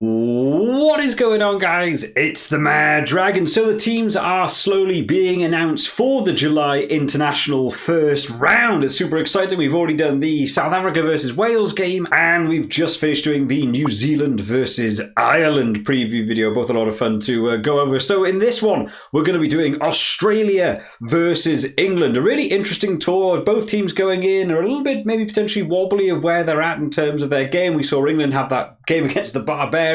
What is going on, guys? It's the Mad Dragon. So the teams are slowly being announced for the July international first round. It's super exciting. We've already done the South Africa versus Wales game, and we've just finished doing the New Zealand versus Ireland preview video. Both a lot of fun to go over. So in this one, we're going to be doing Australia versus England. A really interesting tour. Both teams going in are a little bit maybe potentially wobbly of where they're at in terms of their game. We saw England have that game against the Barbarians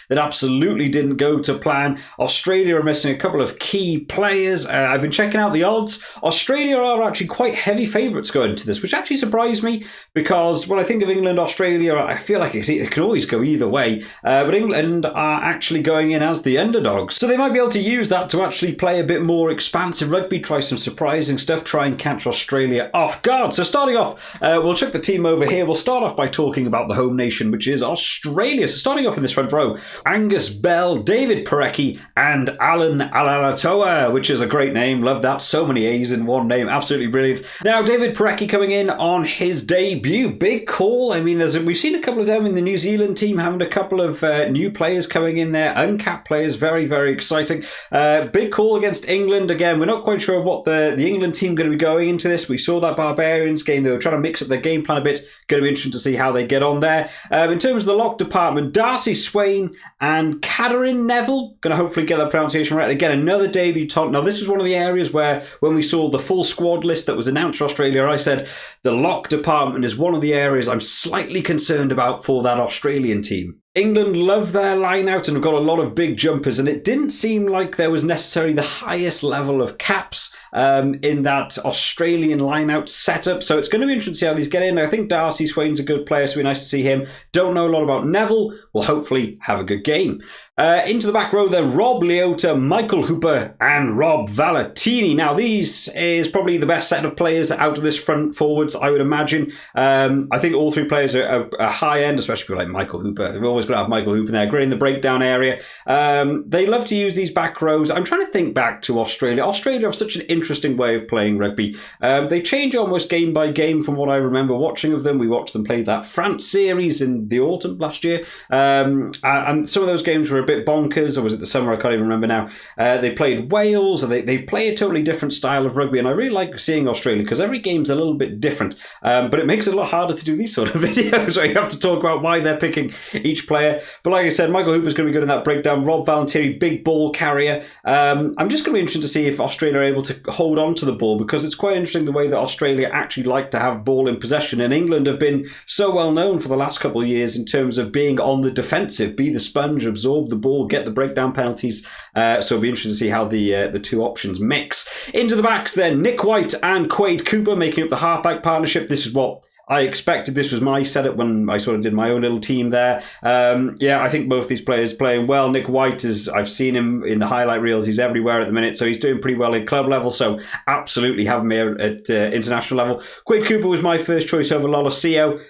that absolutely didn't go to plan. Australia are missing a couple of key players. I've been checking out the odds. Australia are actually quite heavy favourites going into this, which actually surprised me because when I think of England, Australia, I feel like it can always go either way. But England are actually going in as the underdogs. So they might be able to use that to actually play a bit more expansive rugby, try some surprising stuff, try and catch Australia off guard. So starting off, we'll check the team over here. We'll start off by talking about the home nation, which is Australia. So starting off in this front row, Angus Bell, David Parecki, and Alan Alalatoa, which is a great name. Love that. So many A's in one name. Absolutely brilliant. Now, David Parecki coming in on his debut. Big call. I mean, we've seen a couple of them in the New Zealand team, having a couple of new players coming in there, uncapped players. Very, very exciting. Big call against England. Again, we're not quite sure what the England team going to be going into this. We saw that Barbarians game. They were trying to mix up their game plan a bit. Going to be interesting to see how they get on there. In terms of the lock department, Darcy Swain and Catherine Neville, going to hopefully get that pronunciation right. Again, another debutant. Now, this is one of the areas where when we saw the full squad list that was announced for Australia, I said the lock department is one of the areas I'm slightly concerned about for that Australian team. England love their line out and have got a lot of big jumpers, and it didn't seem like there was necessarily the highest level of caps in that Australian line out setup. So it's going to be interesting to see how these get in. I think Darcy Swain's a good player, so it'll be nice to see him. Don't know a lot about Neville. We'll hopefully have a good game. Into the back row then, Rob Leota, Michael Hooper, and Rob Valentini. Now, these is probably the best set of players out of this front forwards, I would imagine. I think all three players are high end, especially people like Michael Hooper. They've always got to have Michael Hooper in there, great in the breakdown area. They love to use these back rows. I'm trying to think back to Australia. Australia have such an interesting way of playing rugby. They change almost game by game from what I remember watching of them. We watched them play that France series in the autumn last year. And some of those games were a bit bonkers, or was it the summer? I can't even remember now. They played Wales, and they play a totally different style of rugby, and I really like seeing Australia because every game's a little bit different, but it makes it a lot harder to do these sort of videos where you have to talk about why they're picking each player. But like I said, Michael Hooper's going to be good in that breakdown. Rob Valentini, big ball carrier. I'm just going to be interested to see if Australia are able to hold on to the ball, because it's quite interesting the way that Australia actually like to have ball in possession, and England have been so well known for the last couple of years in terms of being on the defensive, be the sponge, absorb the ball, get the breakdown penalties. So it'll be interesting to see how the two options mix. Into the backs then, Nick White and Quade Cooper making up the halfback partnership. This is what I expected. This was my setup when I sort of did my own little team there. Yeah, I think both these players playing well. Nick White I've seen him in the highlight reels. He's everywhere at the minute, so he's doing pretty well at club level. So absolutely have him here at international level. Quade Cooper was my first choice over Lolosio.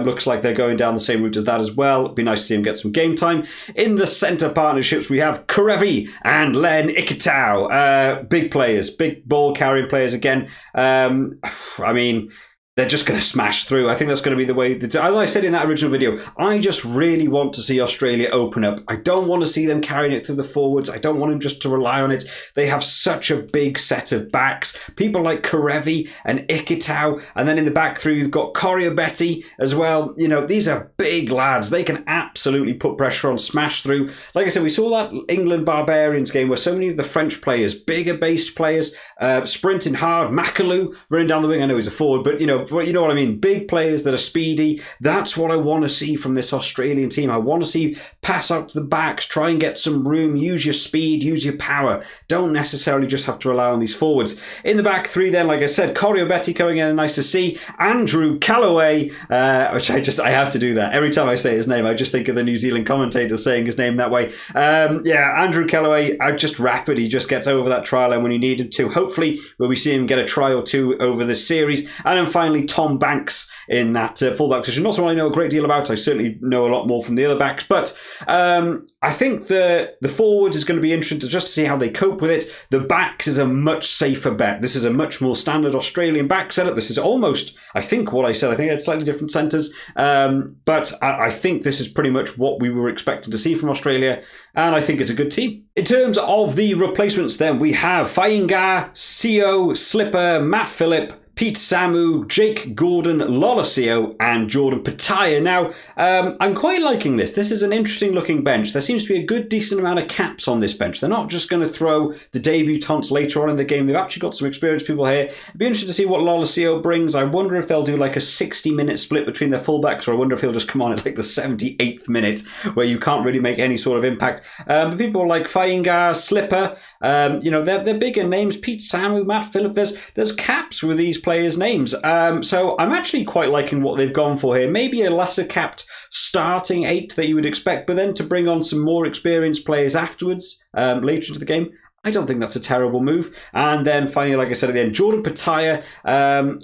Looks like they're going down the same route as that as well. It'd be nice to see him get some game time. In the centre partnerships, we have Karevi and Len Ikitau. Big players, big ball carrying players again. I mean, they're just going to smash through. I think that's going to be the way. As I said in that original video, I just really want to see Australia open up. I don't want to see them carrying it through the forwards. I don't want them just to rely on it. They have such a big set of backs. People like Karevi and Ikitau. And then in the back three, you've got Betty as well. You know, these are big lads. They can absolutely put pressure on, smash through. Like I said, we saw that England Barbarians game where so many of the French players, bigger based players, sprinting hard. Makalou running down the wing. I know he's a forward, but you know what I mean. Big players that are speedy. That's what I want to see from this Australian team. I want to see pass out to the backs, try and get some room, use your speed, use your power. Don't necessarily just have to rely on these forwards. In the back three then, like I said, Betty coming in, nice to see. Andrew Callaway, which I have to do that. Every time I say his name, I just think of the New Zealand commentator saying his name that way. Yeah, Andrew Callaway, just rapid. He just gets over that trial line when he needed to. Hopefully, we'll be seeing him get a try or two over this series. And then finally, finally Tom Banks in that fullback position. Not someone I know a great deal about. I certainly know a lot more from the other backs, but I think the forwards is going to be interesting just to see how they cope with it. The backs is a much safer bet. This is a much more standard Australian back setup. This is almost, I think, what I said. I think I had slightly different centres, but I think this is pretty much what we were expecting to see from Australia, and I think it's a good team. In terms of the replacements, then, we have Fainga'a, Sio, Slipper, Matt Phillip, Pete Samu, Jake Gordon, Lolosio, and Jordan Pataya. Now, I'm quite liking this. This is an interesting looking bench. There seems to be a good decent amount of caps on this bench. They're not just going to throw the debutants later on in the game. They've actually got some experienced people here. It'd be interesting to see what Lolosio brings. I wonder if they'll do like a 60-minute split between their fullbacks, or I wonder if he'll just come on at like the 78th minute where you can't really make any sort of impact. But people like Fainga'a, Slipper, they're bigger names. Pete Samu, Matt Phillip. There's caps with these players' names. So I'm actually quite liking what they've gone for here. Maybe a lesser capped starting 8 that you would expect, but then to bring on some more experienced players afterwards, later into the game, I don't think that's a terrible move. And then finally, like I said at the end, Jordan Pataya,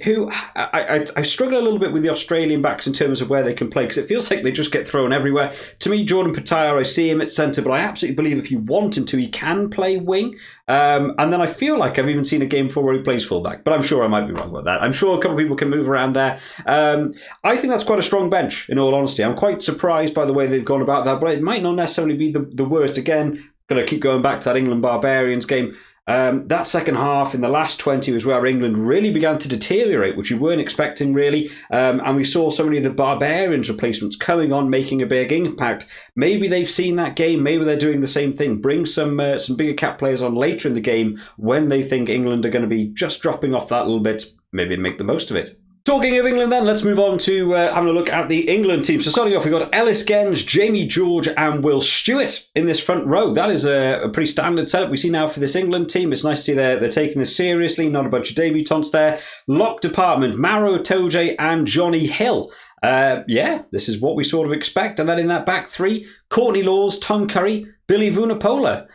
who I struggle a little bit with the Australian backs in terms of where they can play, because it feels like they just get thrown everywhere. To me, Jordan Pataya, I see him at centre, but I absolutely believe if you want him to, he can play wing. And then I feel like I've even seen a game before where he plays fullback, but I'm sure I might be wrong about that. I'm sure a couple of people can move around there. I think that's quite a strong bench, in all honesty. I'm quite surprised by the way they've gone about that, but it might not necessarily be the worst. Again, going to keep going back to that England Barbarians game. That second half in the last 20 was where England really began to deteriorate, which you weren't expecting really. And we saw so many of the Barbarians replacements coming on, making a big impact. Maybe they've seen that game. Maybe they're doing the same thing. Bring some bigger cap players on later in the game when they think England are going to be just dropping off that little bit. Maybe make the most of it. Talking of England then, let's move on to having a look at the England team. So starting off, we've got Ellis Genge, Jamie George and Will Stewart in this front row. That is a pretty standard setup we see now for this England team. It's nice to see they're taking this seriously, not a bunch of debutants there. Lock department, Maro Itoje and Johnny Hill. This is what we sort of expect. And then in that back three, Courtney Laws, Tom Curry, Billy Vunipola.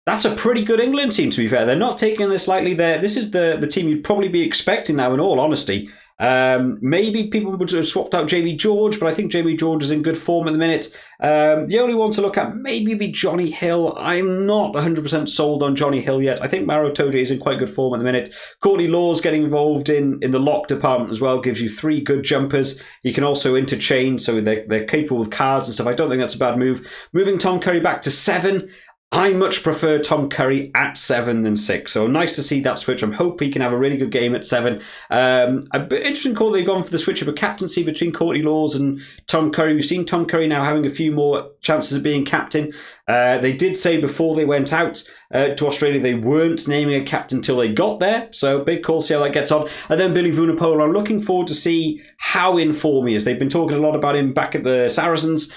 That's a pretty good England team, to be fair. They're not taking this lightly. This is the team you'd probably be expecting now, in all honesty. Maybe people would have swapped out Jamie George, but I think Jamie George is in good form at the minute. The only one to look at maybe be Johnny Hill. I'm not 100% sold on Johnny Hill yet. I think Maro Itoje is in quite good form at the minute. Courtney Laws getting involved in the lock department as well, gives you 3 good jumpers. He can also interchange, so they're capable with cards and stuff. I don't think that's a bad move. Moving Tom Curry back to 7. I much prefer Tom Curry at 7 than 6. So nice to see that switch. I'm hoping he can have a really good game at 7. A bit interesting call they've gone for the switch of a captaincy between Courtney Laws and Tom Curry. We've seen Tom Curry now having a few more chances of being captain. They did say before they went out to Australia they weren't naming a captain until they got there. So big call, see how that gets on. And then Billy Vunipola, I'm looking forward to see how in form he is. They've been talking a lot about him back at the Saracens.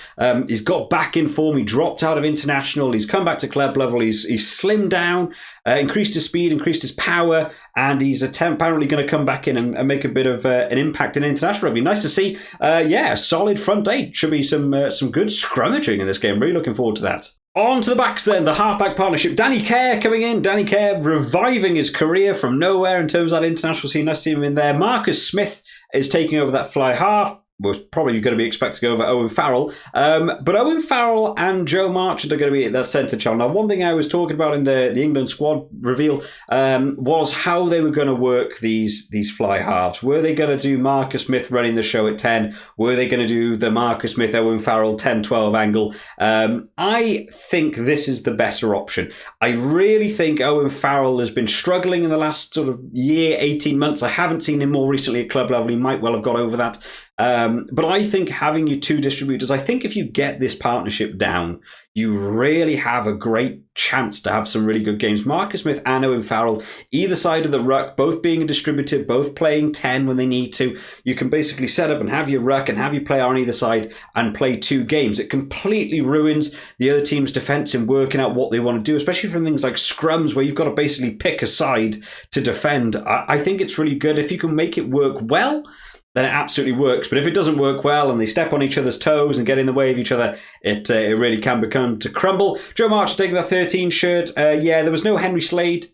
He's got back in form. He dropped out of international. He's come back to club level. He's slimmed down, increased his speed, increased his power, and he's apparently going to come back in and make a bit of an impact in international rugby. Nice to see. A solid front 8. Should be some good scrummaging in this game. Really looking forward to that. On to the backs then, the halfback partnership. Danny Kerr coming in. Danny Kerr reviving his career from nowhere in terms of that international scene. Nice to see him in there. Marcus Smith is taking over that fly half. Was probably going to be expected to go over Owen Farrell. But Owen Farrell and Joe Marchant are going to be at that centre channel. Now, one thing I was talking about in the England squad reveal was how they were going to work these fly halves. Were they going to do Marcus Smith running the show at 10? Were they going to do the Marcus Smith, Owen Farrell 10-12 angle? I think this is the better option. I really think Owen Farrell has been struggling in the last sort of year, 18 months. I haven't seen him more recently at club level. He might well have got over that. But I think having your 2 distributors, I think if you get this partnership down, you really have a great chance to have some really good games. Marcus Smith and Owen Farrell, either side of the ruck, both being a distributor, both playing 10 when they need to. You can basically set up and have your ruck and have your player on either side and play 2 games. It completely ruins the other team's defence in working out what they want to do, especially from things like scrums where you've got to basically pick a side to defend. I think it's really good if you can make it work well. then it absolutely works. But if it doesn't work well and they step on each other's toes and get in the way of each other, it really can become to crumble. Joe March taking that 13 shirt. Yeah, there was no Henry Slade.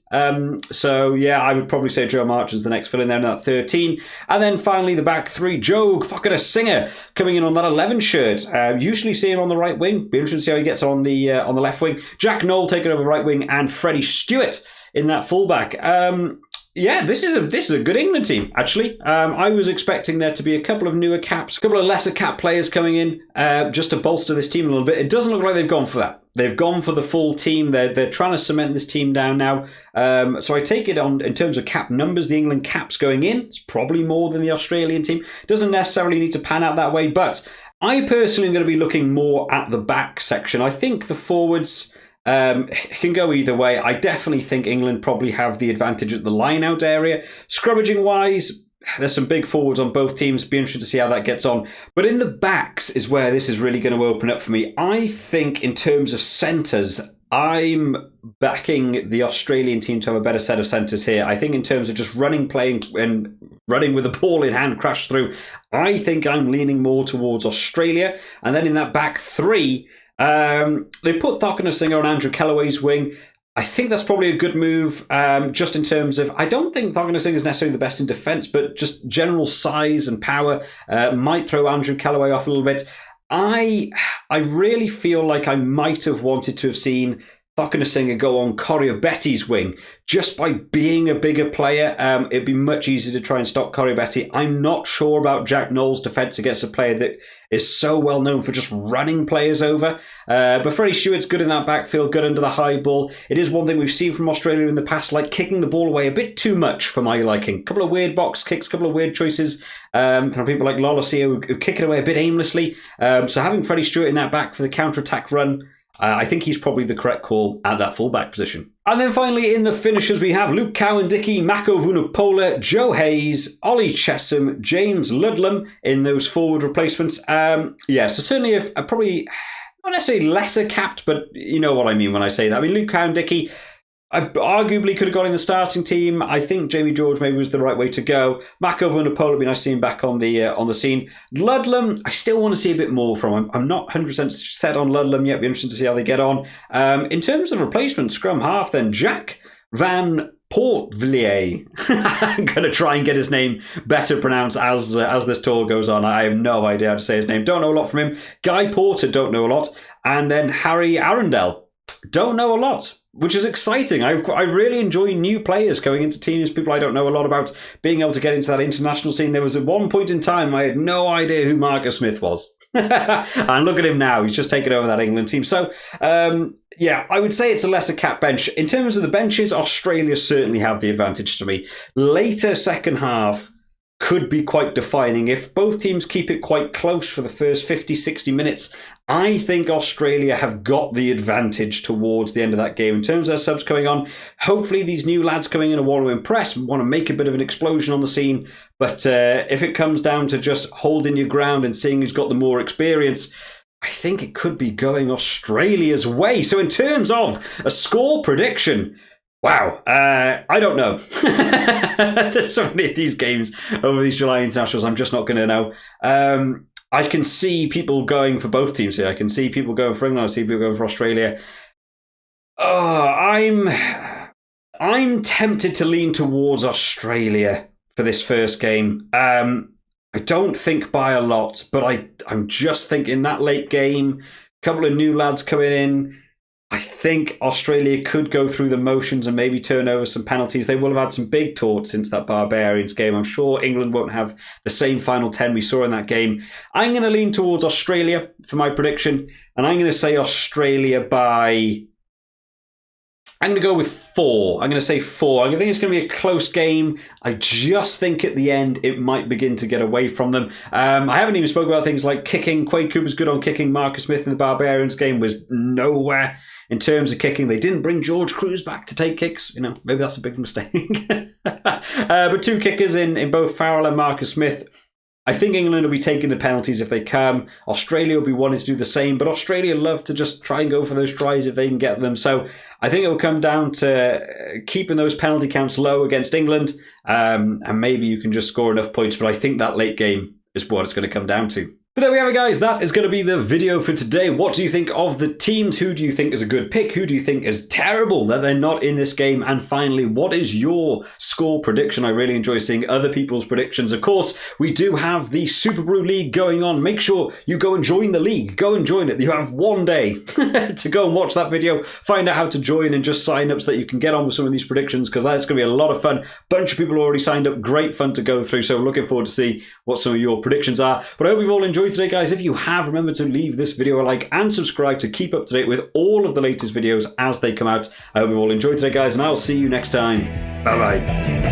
So, yeah, I would probably say Joe March is the next fill in there in that 13. And then finally, the back three, Joe fucking a Singer coming in on that 11 shirt. Usually see him on the right wing. Be interested to see how he gets on the left wing. Jack Knoll taking over the right wing and Freddie Stewart in that fullback. Yeah, this is a good England team, actually. I was expecting there to be a couple of newer caps, a couple of lesser cap players coming in just to bolster this team a little bit. It doesn't look like they've gone for that. They've gone for the full team. They're trying to cement this team down now. So I take it on in terms of cap numbers, the England caps going in, it's probably more than the Australian team. Doesn't necessarily need to pan out that way, but I personally am going to be looking more at the back section. I think the forwards can go either way. I definitely think England probably have the advantage at the line-out area. Scrummaging-wise, there's some big forwards on both teams. Be interested to see how that gets on. But in the backs is where this is really going to open up for me. I think in terms of centres, I'm backing the Australian team to have a better set of centres here. I think in terms of just running, playing, and running with the ball in hand, crash through, I think I'm leaning more towards Australia. And then in that back three, they put Thakana Singer on Andrew Kellaway's wing. I think that's probably a good move, just in terms of, I don't think Thakana Singer is necessarily the best in defence, but just general size and power might throw Andrew Kellaway off a little bit. I really feel like I might have wanted to have seen Thakana Singer go on Corio-Betty's wing. Just by being a bigger player, it'd be much easier to try and stop Corio-Betty. I'm not sure about Jack Knoll's defence against a player that is so well known for just running players over. But Freddie Stewart's good in that backfield, good under the high ball. It is one thing we've seen from Australia in the past, like kicking the ball away a bit too much for my liking. A couple of weird box kicks, a couple of weird choices from people like Lolacia who kick it away a bit aimlessly. So having Freddie Stewart in that back for the counter-attack run, I think he's probably the correct call at that fullback position. And then finally in the finishers we have Luke Cowan-Dickie, Mako Vunipola, Joe Hayes, Ollie Chesham, James Ludlam in those forward replacements. So certainly a probably not necessarily lesser capped, but you know what I mean when I say that. I mean, Luke Cowan-Dickie, I arguably could have got in the starting team. I think Jamie George maybe was the right way to go. Mako Vunipola would be nice to see him back on the scene. Ludlam, I still want to see a bit more from him. I'm not 100% set on Ludlam yet. Be interesting to see how they get on. In terms of replacement, scrum half, then Jack Van Portvilliers. I'm going to try and get his name better pronounced as this tour goes on. I have no idea how to say his name. Don't know a lot from him. Guy Porter, don't know a lot. And then Harry Arundel, don't know a lot, which is exciting. I really enjoy new players going into teams, people I don't know a lot about, being able to get into that international scene. There was at one point in time I had no idea who Marcus Smith was. And look at him now. He's just taken over that England team. So, I would say it's a lesser cap bench. In terms of the benches, Australia certainly have the advantage to me. Later second half could be quite defining. If both teams keep it quite close for the first 50, 60 minutes, I think Australia have got the advantage towards the end of that game. In terms of their subs coming on, hopefully these new lads coming in and want to impress, want to make a bit of an explosion on the scene. But if it comes down to just holding your ground and seeing who's got the more experience, I think it could be going Australia's way. So in terms of a score prediction, wow, I don't know. There's so many of these games over these July internationals, I'm just not going to know. I can see people going for both teams here. I can see people going for England. I see people going for Australia. I'm tempted to lean towards Australia for this first game. I don't think by a lot, but I'm just thinking that late game, a couple of new lads coming in, I think Australia could go through the motions and maybe turn over some penalties. They will have had some big torts since that Barbarians game. I'm sure England won't have the same final 10 we saw in that game. I'm going to lean towards Australia for my prediction, and I'm going to say Australia by... I'm going to go with 4. I'm going to say 4. I think it's going to be a close game. I just think at the end it might begin to get away from them. I haven't even spoken about things like kicking. Quade Cooper's good on kicking. Marcus Smith in the Barbarians game was nowhere in terms of kicking. They didn't bring George Cruz back to take kicks. You know, maybe that's a big mistake. But 2 kickers in both Farrell and Marcus Smith. I think England will be taking the penalties if they come. Australia will be wanting to do the same, but Australia love to just try and go for those tries if they can get them. So I think it will come down to keeping those penalty counts low against England, and maybe you can just score enough points, but I think that late game is what it's going to come down to. But there we have it, guys. That is going to be the video for today. What do you think of the teams? Who do you think is a good pick? Who do you think is terrible that they're not in this game? And finally, what is your score prediction? I really enjoy seeing other people's predictions. Of course, we do have the Super Brew League going on. Make sure you go and join the league. Go and join it. You have one day to go and watch that video, find out how to join, and just sign up so that you can get on with some of these predictions, because that's going to be a lot of fun. Bunch of people already signed up. Great fun to go through. So looking forward to see what some of your predictions are. But I hope you've all enjoyed today, guys. If you have, remember to leave this video a like and subscribe to keep up to date with all of the latest videos as they come out. I hope you all enjoyed today, guys, and I'll see you next time. Bye bye.